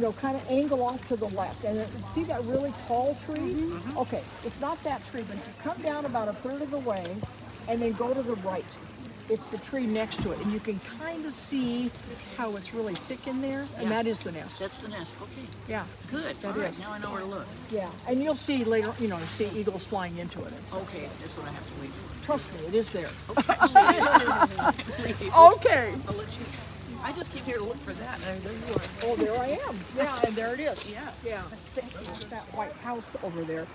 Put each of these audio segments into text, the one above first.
know, kind of angle off to the left. And see that really tall tree? Okay, it's not that tree, but you come down about a third of the way and then go to the right. It's the tree next to it, and you can kind of see how it's really thick in there, and that is the nest. That's the nest. Okay. Yeah. Good. That All right. is. Now I know where to look. Yeah, and you'll see later, you know, see eagles flying into it. Okay. That's what I have to wait for. Trust me, it is there. Okay. Okay. I'll let you. I just came here to look for that. And there you are. Oh, there I am. Yeah, and there it is. Yeah. Yeah. That white house over there.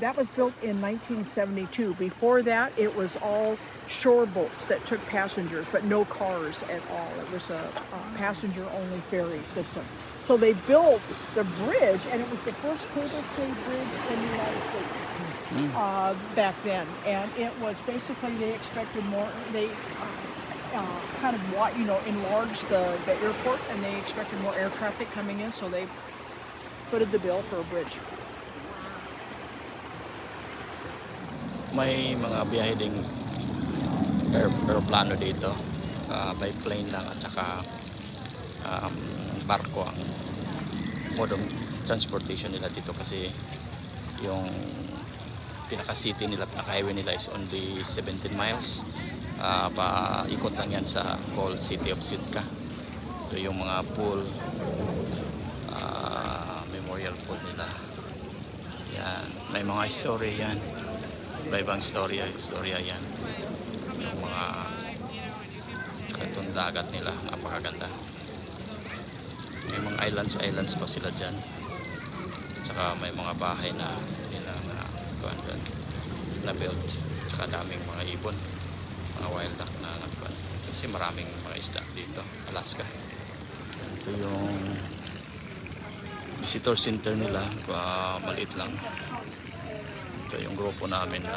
That was built in 1972. Before that, it was all shore boats that took passengers, but no cars at all. It was a passenger-only ferry system. So they built the bridge, and it was the first cable-stayed bridge in the United States back then. And it was basically they expected more. They kind of enlarged the airport, and they expected more air traffic coming in, so they footed the bill for a bridge. May mga biyahe ding aeroplano dito, by plane lang at saka barko ang mode of transportation nila dito kasi yung pinaka-city nila, pinaka-highway nila is only 17 miles. Paikot lang yan sa whole city of Sitka. Ito yung mga pool, memorial pool nila. Yan, may mga story yan. Iba-ibang storya yan. Yung mga katong dagat nila, napakaganda. May mga islands pa sila dyan. Tsaka may mga bahay na nila na built. Tsaka daming mga ibon, mga wild duck na nagkuhan. Kasi maraming mga isda dito, Alaska. Ito yung visitor center nila, maliit lang. Ito yung grupo namin na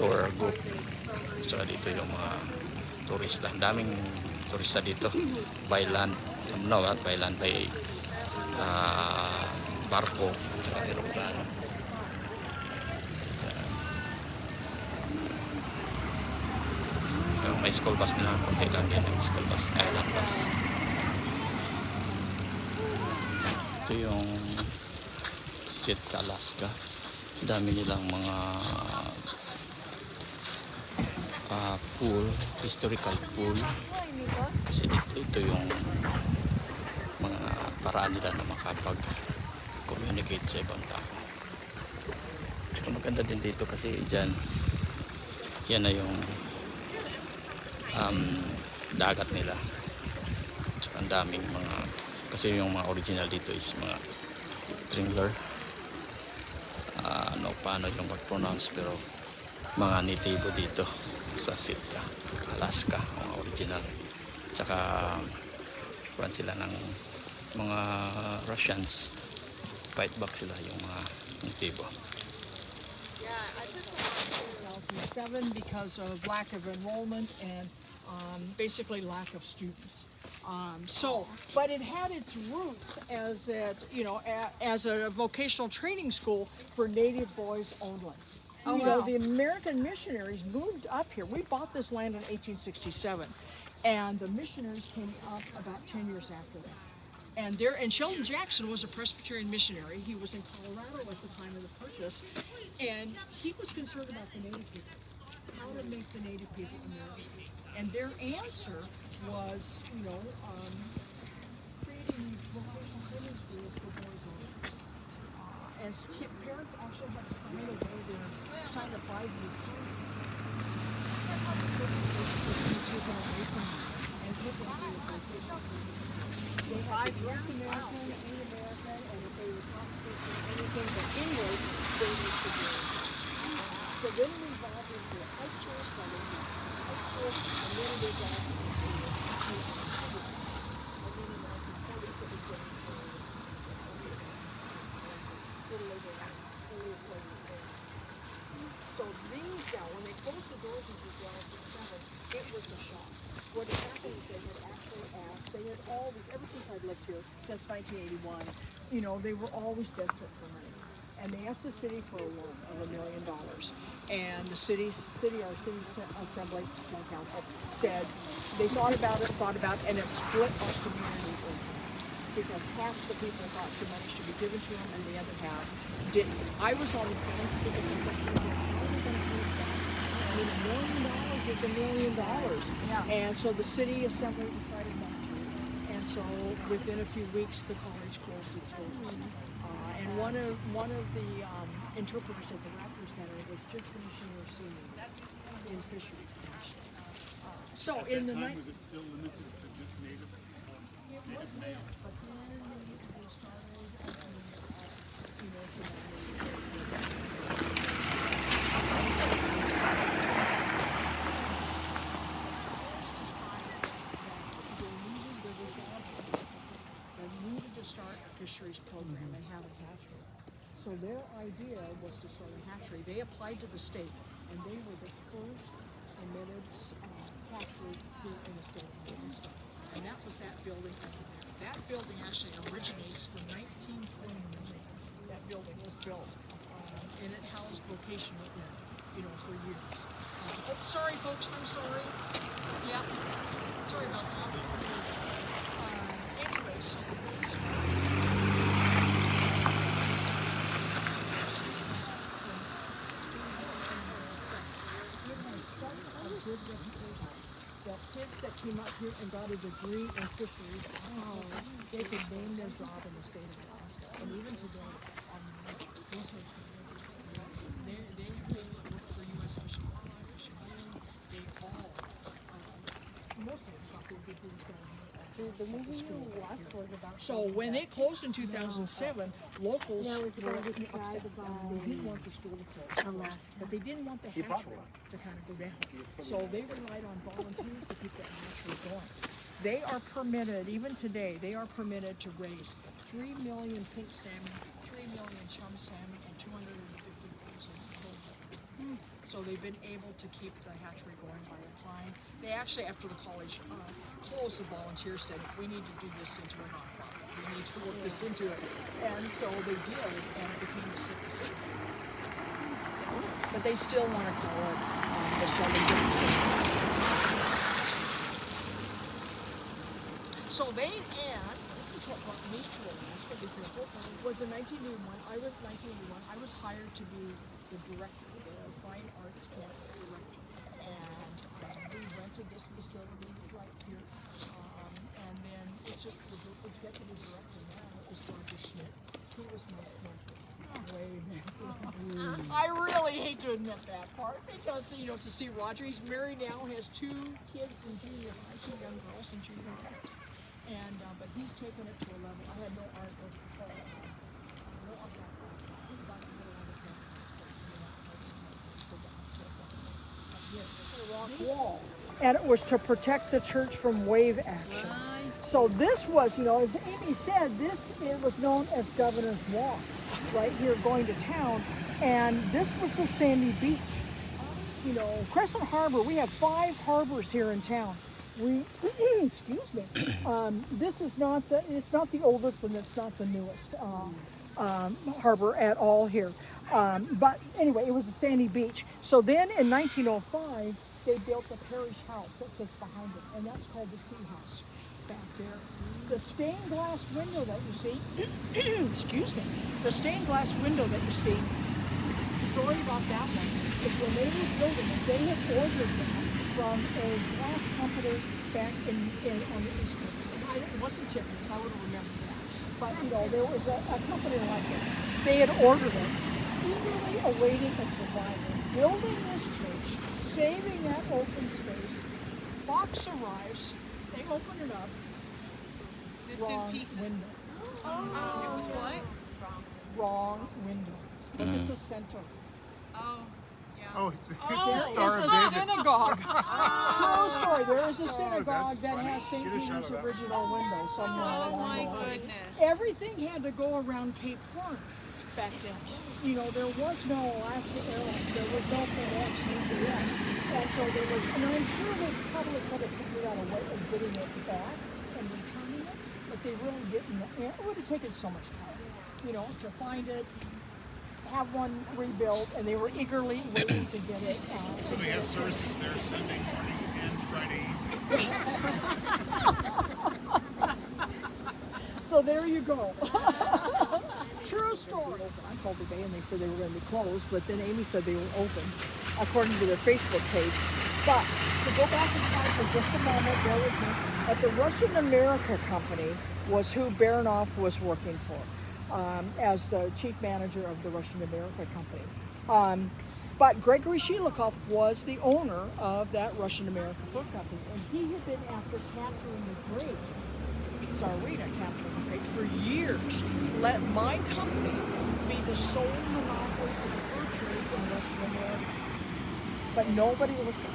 tour group. So dito yung mga turista. Daming turista dito. By land. No, not by land. By barko. Saka aeroplano. So, may school bus nila. Kunti lang din yung school bus. Island bus. Ito yung Sitka, Alaska. Dami nilang mga pool, historical pool. Kasi ito yung mga paraan nila na makapag-communicate sa ibang tao. So, maganda din dito kasi dyan, yan na yung dagat nila. Tsaka ang daming mga, kasi yung mga original dito is mga Tringler. Paano yung mag-pronounce, pero mga natibo dito sa Sitka, Alaska, mga original. Tsaka kuwan sila ng mga Russians, fight back sila yung mga natibo. Yeah, I just went in 2007 because of lack of enrollment and basically lack of students. But it had its roots as a vocational training school for Native boys only. You know, the American missionaries moved up here. We bought this land in 1867, and the missionaries came up about 10 years after that. And Sheldon Jackson was a Presbyterian missionary. He was in Colorado at the time of the purchase, and he was concerned about the Native people, how to make the Native people American. And their answer was, creating these vocational training schools for boys only. And parents actually had to sign a 5-year contract. They had US American, Native American, and if they were taught anything but English, they were to do. So then it evolved into a high school study, and then it evolved So these now, when they closed the doors in 2007, it was a shock. What had happened is they had actually asked, they had always, ever since I'd lived here, since 1981, they were always desperate for money. and they asked the city for a loan of $1 million. And the city assembly, city council said they thought about it, and it split our community in half. Because half the people thought the money should be given to them, and the other half didn't. I was on the fence because I was like, how are we going to pay that? I mean, $1 million is $1 million. Yeah. And so the city assembly decided not to. And so within a few weeks, the college closed its doors. And one of the interpreters at the Raptor Center was just finishing her senior in fisheries commission. So in the Was it still limited to just native? it was this, but then they started opening it up, you know, for decided that they needed to start a fisheries program and have a hatchery. So their idea was to start a hatchery. They applied to the state, and they were the first admitted hatchery here in the state of Minnesota. And that was that building up there. That building actually originates from 1929. That building was built, and it housed vocational ed, you know, for years. Oh, sorry, folks. I'm sorry. Yeah, sorry about that. Anyway, so that kids that came up here and got a degree in fisheries, they could name their job in the state of Alaska. And even today, research they work for U.S. Fish and Game. They all, most of them thought they would be things down here. The movie you watched was about. So when they closed in 2007, locals Now, was it were gonna be upset. described by- They didn't want the school to close, but they didn't want the hatchery to kind of go down. So they relied on volunteers to keep that hatchery going. They are permitted, even today, they are permitted to raise 3 million pink salmon, 3 million chum salmon, and 250,000 bull. So they've been able to keep the hatchery going by applying. They actually, after the college closed, the volunteers said, we need to do this into a nonprofit. We need to work this into it. And so they did, and it became a Sitka citizens. But they still want to call it the Sheldon. So they, and this is what brought me to Alaska, because was in 1981, I was hired to be the director, the fine arts camp director. And we rented this facility right here. And then it's just the executive director now is Roger Schmidt. He was my mentor. Way back. I really hate to admit that part because, you know, to see Roger, he's married now, has 2 kids in junior high, 2 young girls in junior high. And, but he's taken it to a level. I had no art of rock wall, and it was to protect the church from wave action. So this was, you know, as Amy said, it was known as Governor's Walk, right here going to town, and this was the sandy beach. You know, Crescent Harbor, we have 5 harbors here in town. We, excuse me, this is not it's not the oldest and it's not the newest harbor at all here. But anyway, it was a sandy beach. So then in 1905, they built the parish house that sits behind it, and that's called the Sea House back there. The stained glass window that you see, excuse me, the stained glass window that you see, the story about that one is when they were building it, they had ordered them from a glass company back on the East Coast. It wasn't Chickens, I would have remembered that. But, you know, there was a company like it. They had ordered it, eagerly awaiting its arrival, building this church, saving that open space. Box arrives, they open it up. It's Wrong in pieces. window. It was what? Wrong window. Look at the center. Oh, yeah. Oh, it's a There Star of is a David. synagogue. True story. There is a synagogue that funny. has St. Get a shot Peter's of that. original window somewhere Oh along my the line. goodness. Everything had to go around Cape Horn back then. You know, there was no Alaska Airlines. There was no FedEx, UPS. And so there was, and I'm sure they probably could have figured out a way of getting it back and returning it, but they really didn't. It would have taken so much time, you know, to find it. have one rebuilt, and they were eagerly waiting to get it. So they have services there Sunday morning and Friday evening. So there you go. True story. I called today and they said they were going to be closed, but then Amy said they were open, according to their Facebook page. But to go back in time for just a moment, bear with me. At the Russian America Company was who Baranov was working for as the chief manager of the Russian America Company. But Gregory Shilikov was the owner of that Russian America Fur Company, and he had been after Catherine the Great, Tsarina Catherine the Great, for years. Let my company be the sole monopoly of the fur trade in Russian America. But nobody listened.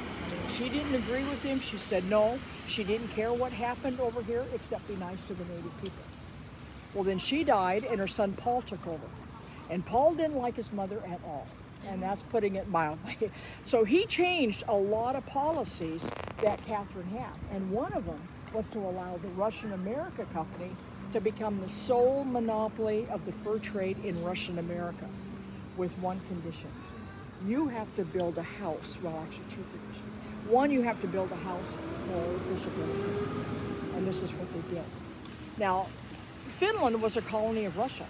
She didn't agree with him. She said no. She didn't care what happened over here except be nice to the native people. Well, then she died and her son Paul took over. And Paul didn't like his mother at all. And that's putting it mildly. So he changed a lot of policies that Catherine had. And one of them was to allow the Russian America Company to become the sole monopoly of the fur trade in Russian America, with one condition. You have to build a house, well actually two conditions. One, you have to build a house for Bishop Innocent, and this is what they did. Now, Finland was a colony of Russia,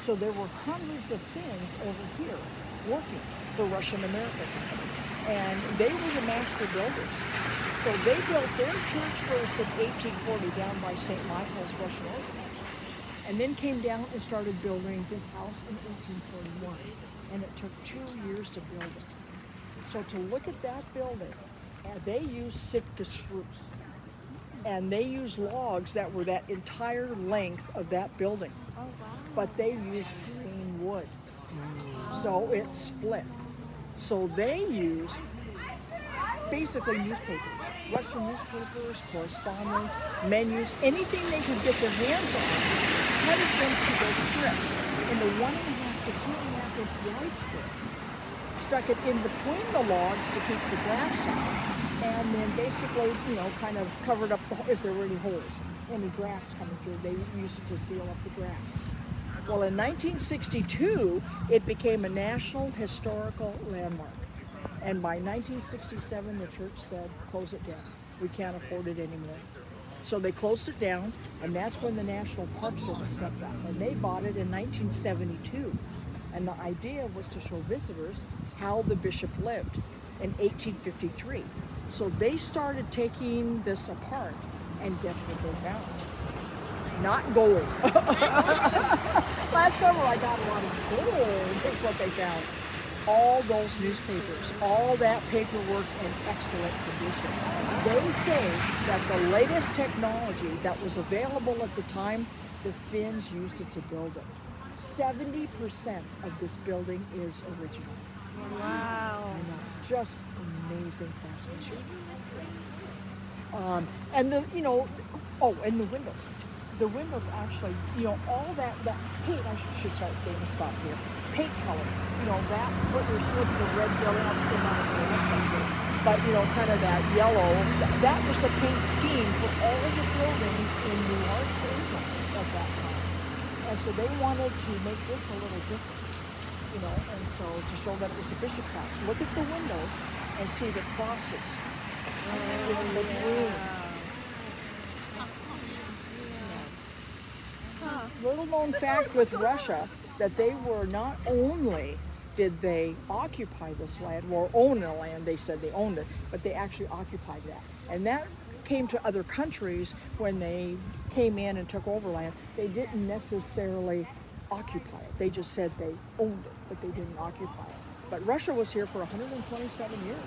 so there were hundreds of Finns over here working for Russian America Company, and they were the master builders. So they built their church first in 1840 down by St. Michael's Russian Orthodox Church, and then came down and started building this house in 1841, and it took 2 years to build it. So to look at that building, they used Sitka spruce, and they used logs that were that entire length of that building, but they used green wood, so it split. So they used basically newspapers, Russian newspapers, correspondence, menus, anything they could get their hands on, cut it into those strips, in the 1.5 to 2.5 inch wide strip, stuck it in between the logs to keep the drafts out, and then basically, kind of covered up if there were any holes, any drafts coming through. They used it to seal up the drafts. Well, in 1962, it became a National Historical Landmark. And by 1967, the church said, close it down. We can't afford it anymore. So they closed it down, and that's when the National Park Service stepped up. And they bought it in 1972. And the idea was to show visitors how the bishop lived in 1853. So they started taking this apart, and guess what they found? Not gold. Last summer I got a lot of gold. That's what they found. All those newspapers, all that paperwork in excellent condition. They say that the latest technology that was available at the time, the Finns used it to build it. 70% of this building is original. Wow. I know, just amazing craftsmanship. And the windows. The windows actually, all that paint, I should start getting a stop here. Paint color, that, what you're supposed to red, yellow, obviously not a red, but, kind of that yellow, that was the paint scheme for all the buildings in New York at that time. And so they wanted to make this a little different, and so to show that it was the bishop's house. Look at the windows and see the crosses in the green. Little known fact with Russia, that they were not only did they occupy this land, or own the land, they said they owned it, but they actually occupied that. And that came to other countries when they came in and took over land. They didn't necessarily occupy it. They just said they owned it, but they didn't occupy it. But Russia was here for 127 years.